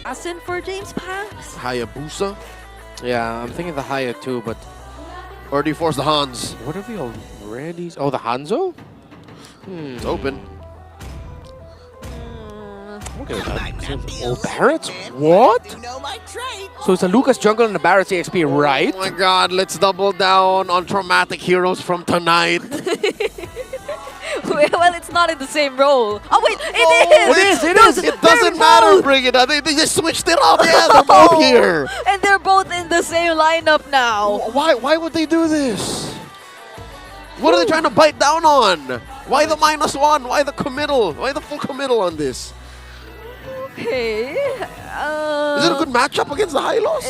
assassin for James Pax? Hayabusa? Yeah, I'm thinking the Haya too, but Or do you force the Hans? what have we already? Oh, the Hanzo? It's open. Okay, oh, Barrett's? What? So it's a Lucas jungle and a Barrett's EXP, right? Oh my god, let's double down on traumatic heroes from tonight. Well, it's not in the same role. Oh wait, it is! It is! It doesn't matter, bring it up. They just switched it up. Yeah, they're both here. And they're both in the same lineup now. Why would they do this? What are they trying to bite down on? Why the -1? Why the committal? Why the full committal on this? Okay. Is it a good matchup against the Hylos?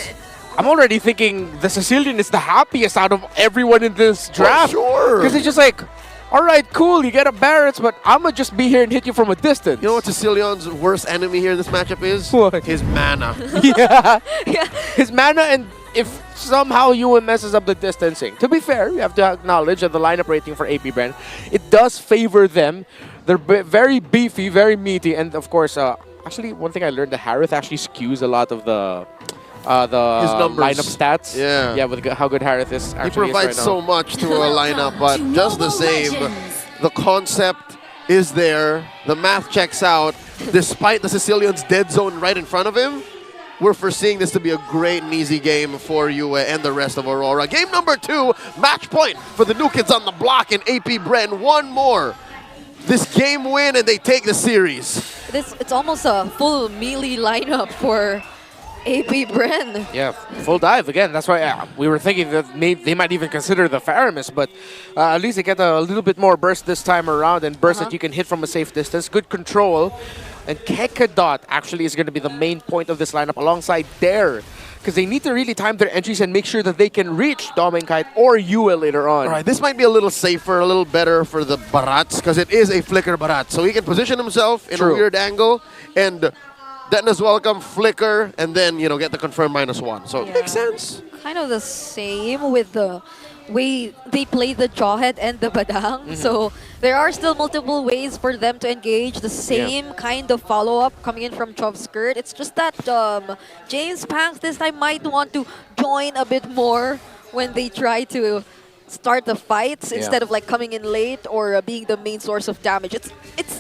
I'm already thinking the Sicilian is the happiest out of everyone in this draft. Sure. Because it's just like, all right, cool, you get a Barrett's, but I'm going to just be here and hit you from a distance. You know what Sicilian's worst enemy here in this matchup is? What? His mana. Yeah. Yeah. His mana, and if somehow Ewan messes up the distancing. To be fair, you have to acknowledge that the lineup rating for AP Bren, it does favor them. They're very beefy, very meaty, and of course, actually, one thing I learned, the Harith actually skews a lot of the His numbers. lineup stats. Yeah. With how good Harith is He actually provides is right so much to a lineup, but just the same, the concept is there. The math checks out. Despite the Sicilian's dead zone right in front of him, we're foreseeing this to be a great and easy game for Yue and the rest of Aurora. Game number 2, match point for the new kids on the block in AP Bren. One more. This game win and they take the series. It's almost a full melee lineup for AP Bren. Yeah, full dive again. That's why we were thinking that they might even consider the Faramis, but at least they get a little bit more burst this time around, and burst that you can hit from a safe distance. Good control. And Kekadot actually is going to be the main point of this lineup alongside Dare, because they need to really time their entries and make sure that they can reach Dominkite or Yue later on. All right, this might be a little safer, a little better for the Barats, because it is a flicker Barat. So he can position himself in a weird angle, and Detna's welcome, flicker, and then, you know, get the confirmed -1. So it makes sense. Kind of the same with the way they play the Jawhead and the Badang. So there are still multiple ways for them to engage the same kind of follow-up coming in from Chov Skirt. It's just that James Pax this time might want to join a bit more when they try to start the fights instead of like coming in late or being the main source of damage. It's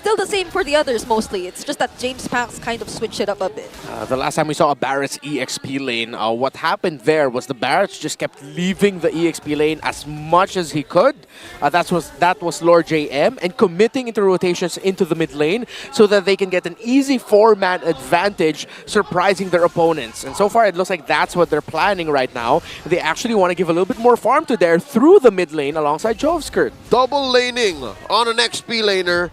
still the same for the others mostly. It's just that James Pax kind of switched it up a bit. The last time we saw a Barrett's EXP lane, what happened there was the Barrett's just kept leaving the EXP lane as much as he could. That was Lord JM, and committing into rotations into the mid lane so that they can get an easy 4-man advantage, surprising their opponents. And so far, it looks like that's what they're planning right now. They actually want to give a little bit more farm to Dare through the mid lane alongside Jovskirt. Double laning on an XP laner.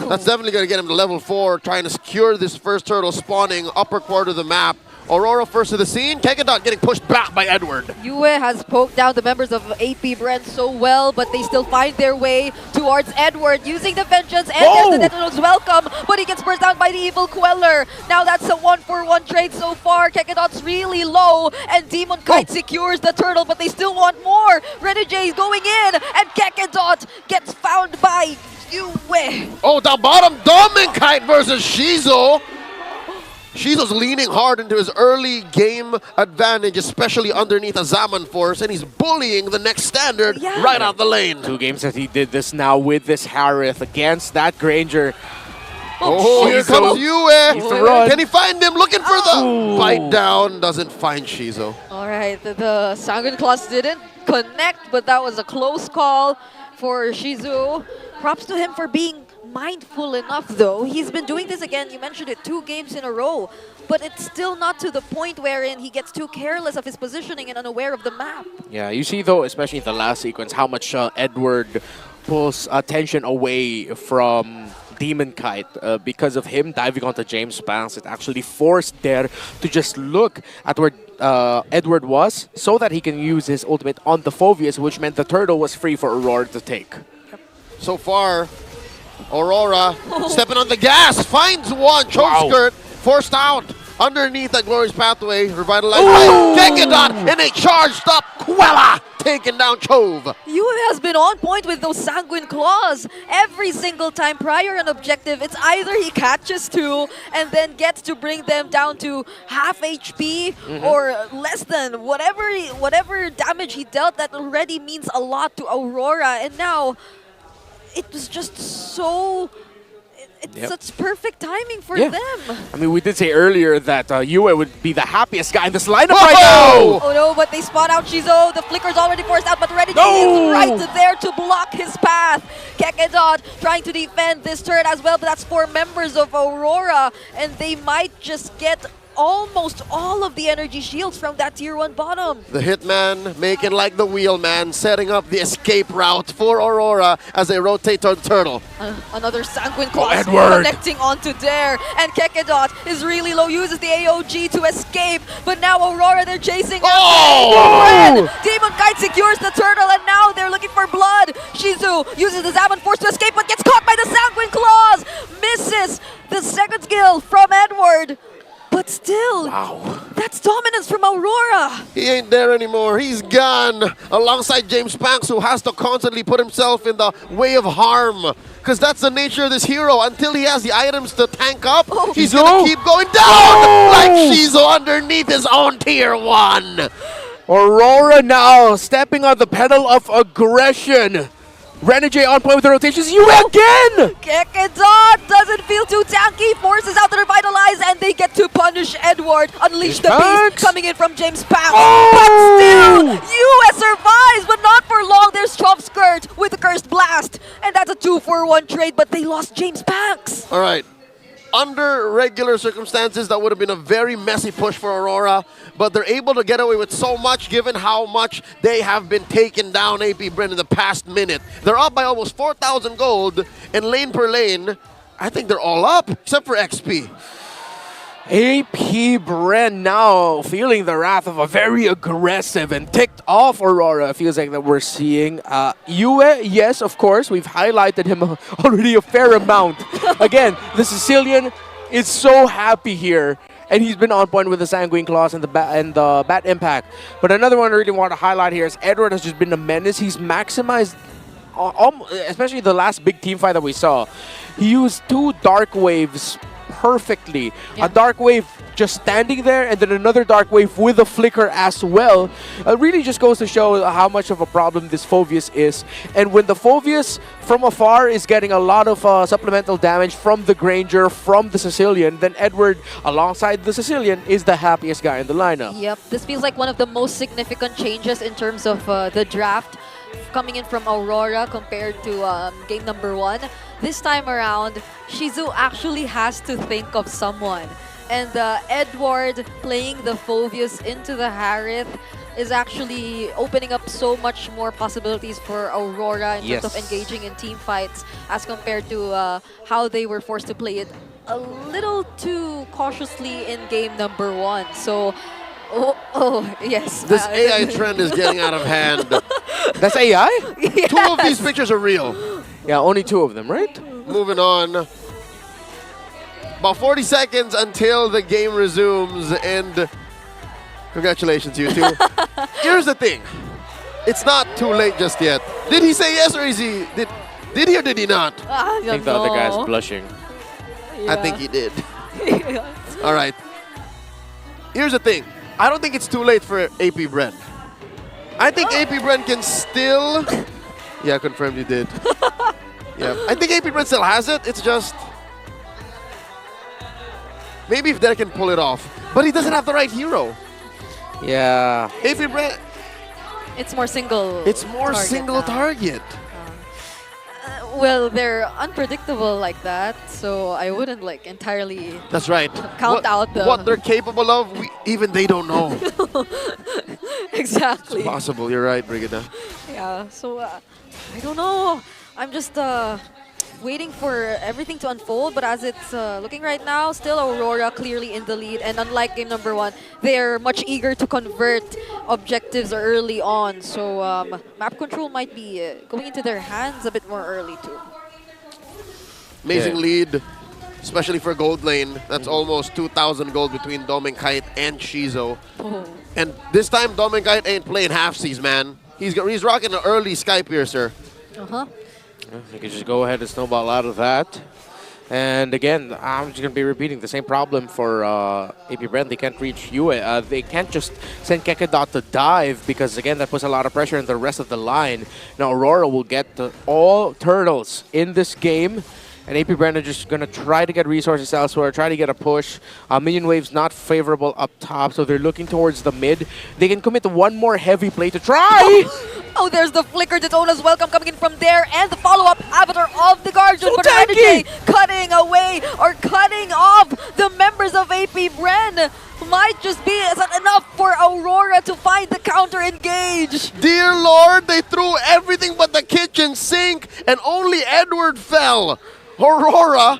That's definitely going to get him to level 4, trying to secure this first turtle spawning upper quarter of the map. Aurora first to the scene. Kekadot getting pushed back by Edward. Yue has poked down the members of AP Bren so well, but they still find their way towards Edward using the vengeance, and there's the Detona's welcome, but he gets burst down by the evil Queller. Now that's a 1-for-1 trade so far. Kekadot's really low, and Demon Kite secures the turtle, but they still want more. Renegade is going in, and Kekadot gets found by Yue. Oh, down bottom, Dominkite versus Shizo. Shizo's leaning hard into his early game advantage, especially underneath a Zaman force, and he's bullying the next standard right out the lane. 2 games that he did this now with this Harith against that Granger. Oh, here comes Yue. Run. Can he find him? Looking for the bite down. Doesn't find Shizo. All right, the Sanguine Claws didn't connect, but that was a close call for Shizu. Props to him for being mindful enough, though. He's been doing this again, you mentioned it, 2 games in a row, but it's still not to the point wherein he gets too careless of his positioning and unaware of the map. Yeah, you see, though, especially in the last sequence, how much Edward pulls attention away from Demon Kite. Because of him diving onto James Pax, it actually forced Dare to just look at where Edward was so that he can use his ultimate on the Phoveus, which meant the turtle was free for Aurora to take. So far, Aurora stepping on the gas, finds one, choke skirt, forced out underneath that glorious pathway, revitalized by Kekadot, and a charged up Quella taking down Chove. Yue has been on point with those sanguine claws every single time prior an objective. It's either he catches two and then gets to bring them down to half HP or less than whatever damage he dealt. That already means a lot to Aurora, and now it was just so. It's such perfect timing for them. I mean, we did say earlier that Yue would be the happiest guy in this lineup Whoa! right now. Oh no, but they spot out Shizo. The flicker's already forced out, but Renegade No! is right there to block his path. Kekedot trying to defend this turret as well, but that's 4 members of Aurora, and they might just get almost all of the energy shields from that tier 1 bottom. The Hitman making like the Wheelman, setting up the escape route for Aurora as they rotate toward the turtle. Another sanguine claw Edward. connecting onto Dare, and Kekedot is really low, uses the AOG to escape, but now Aurora, they're chasing Oh! after Demon Kite secures the turtle, and now they're looking for blood. Shizu uses the Zaban Force to escape, but gets caught by the sanguine claws, misses the second skill from Edward. But still, that's dominance from Aurora. He ain't there anymore. He's gone. Alongside James Panks, who has to constantly put himself in the way of harm. Because that's the nature of this hero. Until he has the items to tank up, he's going to keep going down like Shizo underneath his own tier 1. Aurora now stepping on the pedal of aggression. Renegade on point with the rotations. Yue again! Kekedot doesn't feel too tanky, forces out the Revitalize, and they get to punish Edward. Unleash the beast coming in from James Panks. But still, Yue survives, but not for long. There's Chop Skirt with the Cursed Blast, and that's a 2-for-1 trade, but they lost James Panks. All right. Under regular circumstances, that would have been a very messy push for Aurora, but they're able to get away with so much given how much they have been taking down AP Bren in the past minute. They're up by almost 4,000 gold, and lane per lane, I think they're all up, except for XP. AP Bren now feeling the wrath of a very aggressive and ticked off Aurora. It feels like that we're seeing. Yue, yes, of course, we've highlighted him already a fair amount. Again, the Sicilian is so happy here, and he's been on point with the Sanguine Claws and the Bat Impact. But another one I really want to highlight here is Edward has just been a menace. He's maximized, especially the last big team fight that we saw. He used 2 Dark Waves perfectly. A Dark Wave just standing there, and then another Dark Wave with a flicker as well. It really just goes to show how much of a problem this Phoveus is. And when the Phoveus from afar is getting a lot of supplemental damage from the Granger, from the Sicilian, then Edward, alongside the Sicilian, is the happiest guy in the lineup. Yep, this feels like one of the most significant changes in terms of the draft coming in from Aurora compared to game number 1. This time around, Shizu actually has to think of someone. And Edward playing the Phoveus into the Harith is actually opening up so much more possibilities for Aurora in terms of engaging in team fights as compared to how they were forced to play it a little too cautiously in game number 1. So, yes. This AI trend is getting out of hand. That's AI? Yes. 2 of these pictures are real. Yeah, only 2 of them, right? Moving on. About 40 seconds until the game resumes, and congratulations, you two. Here's the thing. It's not too late just yet. Did he say yes, or is he... Did he or did he not? I think the other guy's blushing. I think he did. All right. Here's the thing. I don't think it's too late for AP Bren. I think AP Bren can still... Yeah, confirmed you did. Yeah, I think AP Bren still has it. It's just... Maybe if Derek can pull it off. But he doesn't have the right hero. Yeah. AP Bren... It's more single. It's more target single now. target. Well, they're unpredictable like that, so I wouldn't like entirely That's right. count out the... What they're capable of, even they don't know. Exactly. It's possible. You're right, Brigida. Yeah, so I don't know. I'm just waiting for everything to unfold, but as it's looking right now, still Aurora clearly in the lead, and unlike game number 1, they're much eager to convert objectives early on, so map control might be going into their hands a bit more early too. Amazing lead, especially for gold lane. That's almost 2,000 gold between Dom and Kite and Shizo. Oh. And this time, Dom and Kite ain't playing halfsies, man. He's rocking an early Sky Piercer. Uh-huh. You can just go ahead and snowball out of that. And again, I'm just going to be repeating the same problem for AP Bren. They can't reach Yue. They can't just send Kekedot to dive because, again, that puts a lot of pressure on the rest of the line. Now, Aurora will get all turtles in this game. And AP Bren are just going to try to get resources elsewhere, try to get a push. Minion wave's not favorable up top, so they're looking towards the mid. They can commit one more heavy play to try! Oh, there's the flicker Daytona's welcome coming in from there, and the follow-up avatar of the Guardian. So but tanky! Renegade cutting away or cutting off the members of AP Bren. Might just be enough for Aurora to find the counter engage. Dear Lord, they threw everything but the kitchen sink, and only Edward fell. Aurora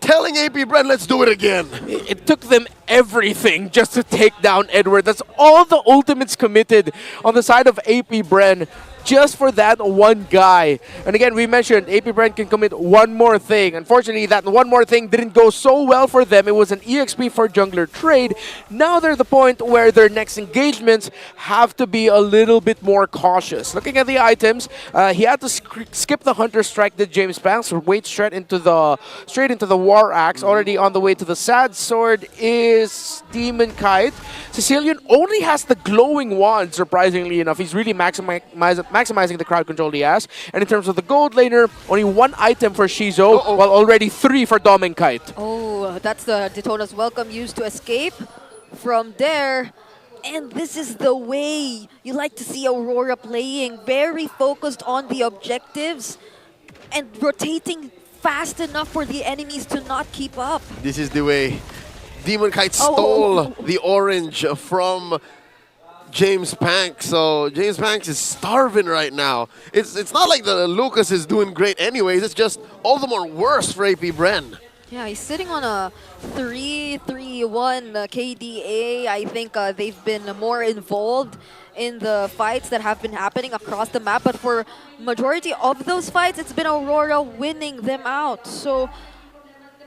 telling AP Bren, let's do it again. It took them everything just to take down Edward. That's all the ultimates committed on the side of AP Bren just for that one guy. And again, we mentioned AP Bren can commit one more thing. Unfortunately, that one more thing didn't go so well for them. It was an EXP for jungler trade. Now they're at the point where their next engagements have to be a little bit more cautious. Looking at the items, he had to skip the Hunter Strike, did James Banks, wait straight into the War Axe. Already on the way to the Sad Sword is Demon Kite. Sicilian only has the glowing wand, surprisingly enough. He's really maximizing the crowd control he has. And in terms of the gold laner, only one item for Shizo, while already 3 for Dom and Kite. Oh, that's the Daytona's welcome used to escape from there. And this is the way you like to see Aurora playing. Very focused on the objectives and rotating fast enough for the enemies to not keep up. This is the way. Demon Kite stole the orange from James Panks. So James Panks is starving right now. It's not like the Lucas is doing great anyways. It's just all the more worse for AP Bren. Yeah, he's sitting on a 3-3-1 KDA. I think they've been more involved in the fights that have been happening across the map. But for majority of those fights, it's been Aurora winning them out. So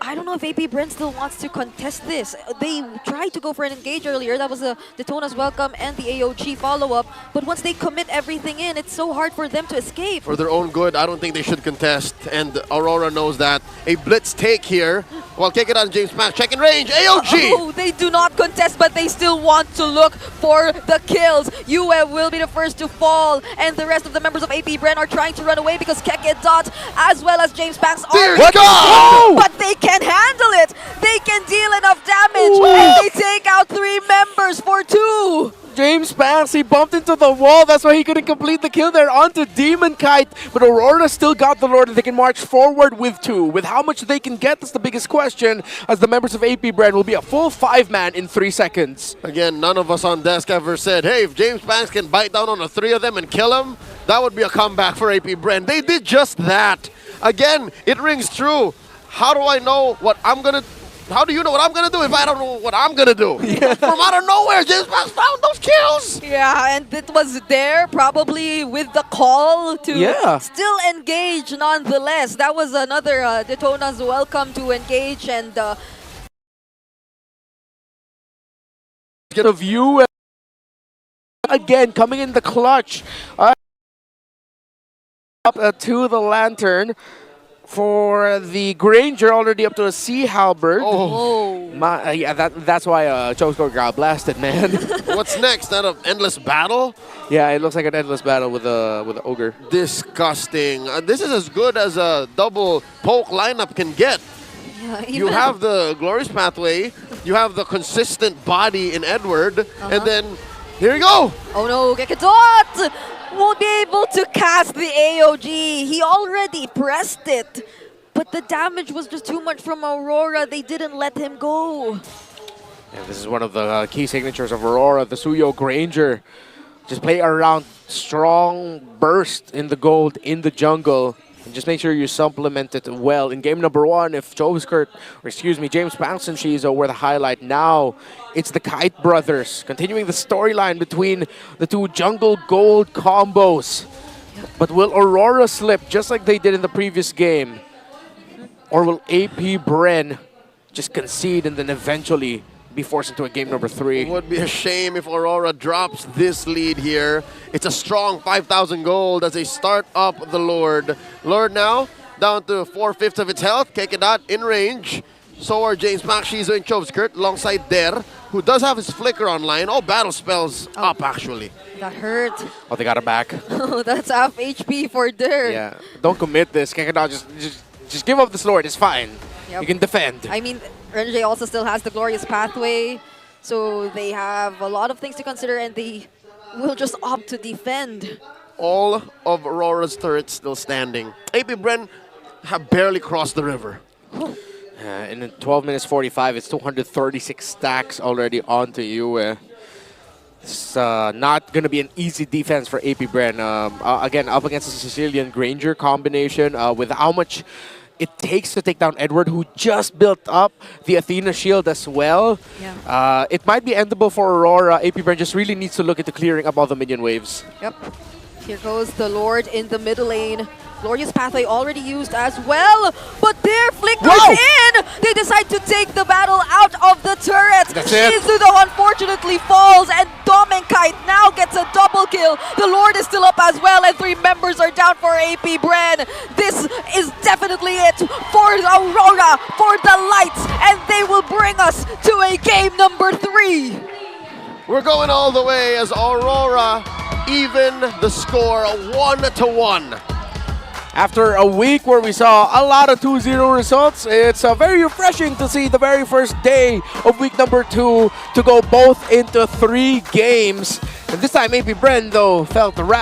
I don't know if AP Bren still wants to contest this. They tried to go for an engage earlier. That was the Daytona's welcome and the AOG follow-up. But once they commit everything in, it's so hard for them to escape. For their own good, I don't think they should contest. And Aurora knows that. A blitz take here. While kick it on James Panks. Check in range. AOG! Oh, they do not contest, but they still want to look for the kills. Yue will be the first to fall. And the rest of the members of AP Bren are trying to run away because Keke Dot as well as James Panks Dear are... God! But they can handle it. They can deal enough damage. And they take out 3 members for 2. James Panks, he bumped into the wall. That's why he couldn't complete the kill there onto Demon Kite. But Aurora still got the Lord and they can march forward with 2. With how much they can get, that's the biggest question, as the members of AP Bren will be a full 5-man in 3 seconds. Again, none of us on desk ever said, hey, if James Panks can bite down on the 3 of them and kill them, that would be a comeback for AP Bren. They did just that. Again, it rings true. How do I know what I'm going to... How do you know what I'm going to do if I don't know what I'm going to do? From out of nowhere, James Panks found those kills! Yeah, and it was there probably with the call to still engage nonetheless. That was another Daytona's welcome to engage and... Get a view again, coming in the clutch. Up to the lantern. For the Granger, already up to a Sea Halberd. Yeah, that's why Chokescore got blasted, man. What's next? That an endless battle? Yeah, it looks like an endless battle with a Ogre. Disgusting. This is as good as a double poke lineup can get. Yeah, you have the Glorious Pathway, you have the consistent body in Edward, and then here you go. Oh no, Gekadot won't be able to cast the AOG. He already pressed it, but the damage was just too much from Aurora. They didn't let him go. Yeah, this is one of the key signatures of Aurora, the Suyo Granger. Just play around strong burst in the gold in the jungle. And just make sure you supplement it well. In game number 1, if James Panks and Shizo were the highlight, now it's the Kite brothers. Continuing the storyline between the 2 jungle gold combos. But will Aurora slip just like they did in the previous game? Or will AP Bren just concede and then eventually be forced into a game number 3. It would be a shame if Aurora drops this lead here. It's a strong 5,000 gold as they start up the Lord. Lord now down to 4/5 of its health. Kekedot in range. So are James Makshizo and Chovskirt alongside Der, who does have his flicker online. All battle spells up actually. That hurt. Oh, they got it back. That's half HP for Der. Yeah, don't commit this. Kekedot, just give up this Lord. It's fine. Yep. You can defend. I mean, Renjay also still has the glorious pathway, so they have a lot of things to consider, and they will just opt to defend. All of Aurora's turrets still standing. AP Bren have barely crossed the river. In 12 minutes 45, it's 236 stacks already onto you. It's not going to be an easy defense for AP Bren. Again, up against the Sicilian Granger combination with how much it takes to take down Edward, who just built up the Athena shield as well. Yeah. It might be endable for Aurora. AP Bren just really needs to look into clearing up all the minion waves. Yep. Here goes the Lord in the middle lane. Glorious Pathway already used as well, but their flickers Whoa! in! They decide to take the battle out of the turret. That's it. Shizudo unfortunately falls, and Domenkite now gets a double kill. The Lord is still up as well, and 3 members are down for AP Bren. This is definitely it for Aurora, for the Lights, and they will bring us to a game number 3. We're going all the way as Aurora even the score 1-1. After a week where we saw a lot of 2-0 results, it's very refreshing to see the very first day of week number 2 to go both into 3 games. And this time AP Bren, though, felt the wrath.